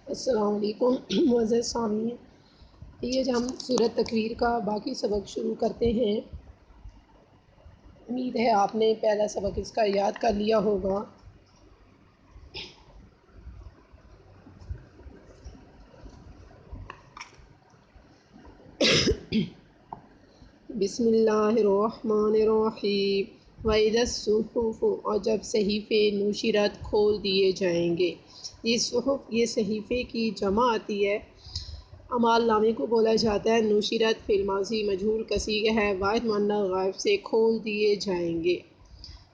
السلام علیکم معزز سامعین، یہ ہم سورۃ تکویر کا باقی سبق شروع کرتے ہیں۔ امید ہے آپ نے پہلا سبق اس کا یاد کر لیا ہوگا۔ بسم اللہ الرحمن الرحیم۔ وَإِذَا الصُّحُفُ، اور جب صحیفے نشرت کھول دیے جائیں گے۔ یہ صحف، یہ صحیفے کی جمع آتی ہے۔ اعمال نامے کو بولا جاتا ہے۔ نشرت فعل ماضی مجہول کا صیغہ ہے، واحد مؤنث غائب سے کھول دیے جائیں گے۔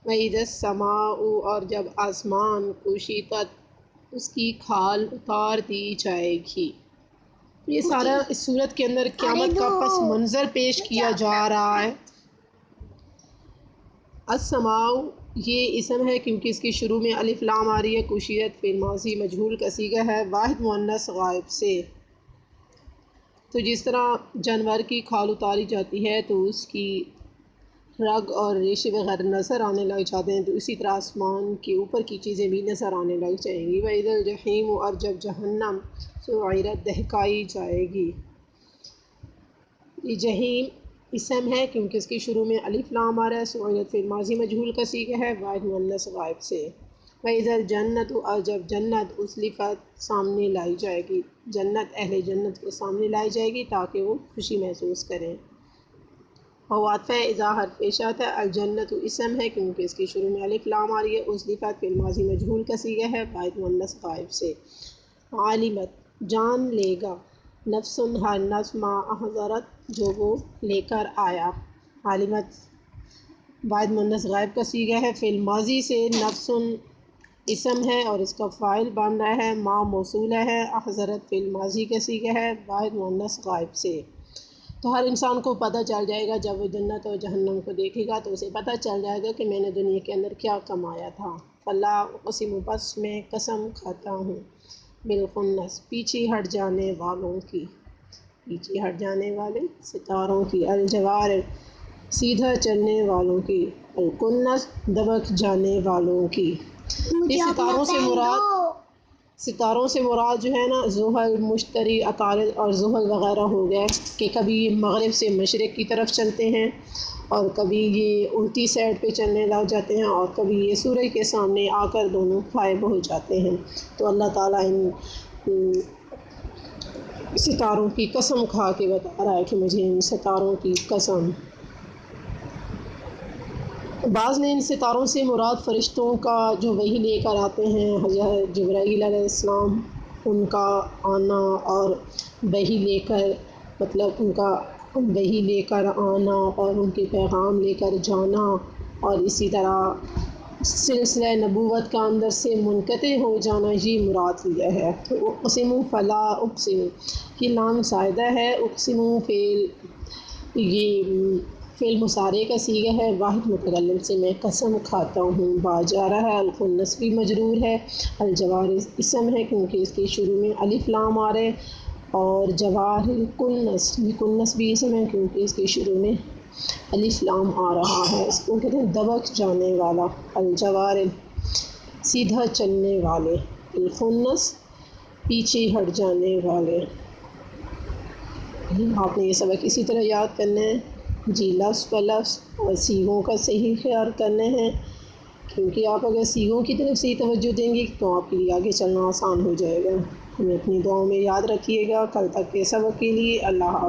وَإِذَا السَّمَاءُ، اور جب آسمان کُشِطَت، اس کی کھال اتار دی جائے گی۔ یہ سارا اس صورت کے اندر قیامت کا پس منظر پیش کیا جا رہا ہے۔ السماء یہ اسم ہے کیونکہ اس کی شروع میں الف لام آ رہی ہے۔ کشیت فعل ماضی مجہول کا صیغہ ہے، واحد مؤنث غائب سے۔ تو جس طرح جانور کی کھال اتاری جاتی ہے تو اس کی رگ اور ریشے وغیرہ نظر آنے لگ جاتے ہیں، تو اسی طرح آسمان کے اوپر کی چیزیں بھی نظر آنے لگ جائیں گی۔ وَإِذَا الْجَحِيمُ، اور جب جہنم سُعِّرَت، دہکائی جائے گی۔ یہ جہیم اسم ہے کیونکہ اس کی شروع میں الف لام آ رہا ہے۔ سُعِّرَت فعل ماضی مجہول کا صیغہ ہے، واحد مؤنث غائب سے۔ وَإِذَا الْجَنَّةُ، اور جب جنت أُزْلِفَت، سامنے لائی جائے گی۔ جنت اہل جنت کے سامنے لائی جائے گی تاکہ وہ خوشی محسوس کریں۔ عطف اذا حرف پیش آتا ہے۔ الجنت اسم ہے کیونکہ اس کی شروع میں الف لام آ رہی ہے۔ أُزْلِفَت فعل ماضی مجہول کا صیغہ ہے، واحد مؤنث غائب سے۔ عالمت جان لے گا، نفس ہر نفس ما احضرت، جو وہ لے کر آیا۔ عالمت واحد مؤنث غائب کا صیغہ ہے، فعل ماضی سے۔ نفس اسم ہے اور اس کا فاعل بن رہا ہے، ما موصولہ ہے۔ احضرت فعل ماضی کا صیغہ ہے، واحد مؤنث غائب سے۔ تو ہر انسان کو پتہ چل جائے گا جب وہ جنت اور جہنم کو دیکھے گا تو اسے پتہ چل جائے گا کہ میں نے دنیا کے اندر کیا کمایا تھا۔ فلا اقسم، بس میں قسم کھاتا ہوں، بالخنس، پیچھے ہٹ جانے والوں کی، پیچھے ہٹ جانے والے ستاروں کی۔ الجوار سیدھا چلنے والوں کی۔ الکنس دبک جانے والوں کی۔ یہ ستاروں سے مراد جو ہے نا، زحل، مشتری، عطارد اور زحل وغیرہ ہو گئے کہ کبھی یہ مغرب سے مشرق کی طرف چلتے ہیں اور کبھی یہ الٹی سائڈ پہ چلنے لگ جاتے ہیں اور کبھی یہ سورج کے سامنے آ کر دونوں غائب ہو جاتے ہیں۔ تو اللہ تعالیٰ ان ستاروں کی قسم کھا کے بتا رہا ہے کہ مجھے ان ستاروں کی قسم۔ بعض نے ان ستاروں سے مراد فرشتوں کا جو وحی لے کر آتے ہیں، حضرت جبرائیل علیہ السلام، ان کا آنا اور وحی لے کر، مطلب ان کا وحی لے کر آنا اور ان کے پیغام لے کر جانا، اور اسی طرح سلسلہ نبوت کا اندر سے منقطع ہو جانا، یہ مراد لیا ہے۔ تو اقسم فلا اقسم، یہ لام زائدہ ہے۔ اقسم یہ فعل مضارع کا صیغہ ہے، واحد متکلم سے، میں قسم کھاتا ہوں، با جا رہا ہے۔ الخنس بھی مجرور ہے۔ الجوار اسم ہے کیونکہ اس کے شروع میں الف لام آ رہے ہیں، اور جوار کنس، یہ کنس بھی اسم ہے کیونکہ اس کے شروع میں الف لام آ رہا ہے۔ اس کو کہتے ہیں دبک جانے والا۔ الجوار سیدھا چلنے والے، الخنس پیچھے ہٹ جانے والے۔ آپ نے یہ سبق اسی طرح یاد کرنا ہے جی، لفظ پر لفظ اور صیغوں کا صحیح خیال کرنا ہے، کیونکہ آپ اگر صیغوں کی طرف صحیح توجہ دیں گے تو آپ کے لیے آگے چلنا آسان ہو جائے گا۔ ہمیں اپنی دعاؤں میں یاد رکھیے گا۔ کل تک کے سبق کے لیے اللہ حافظ۔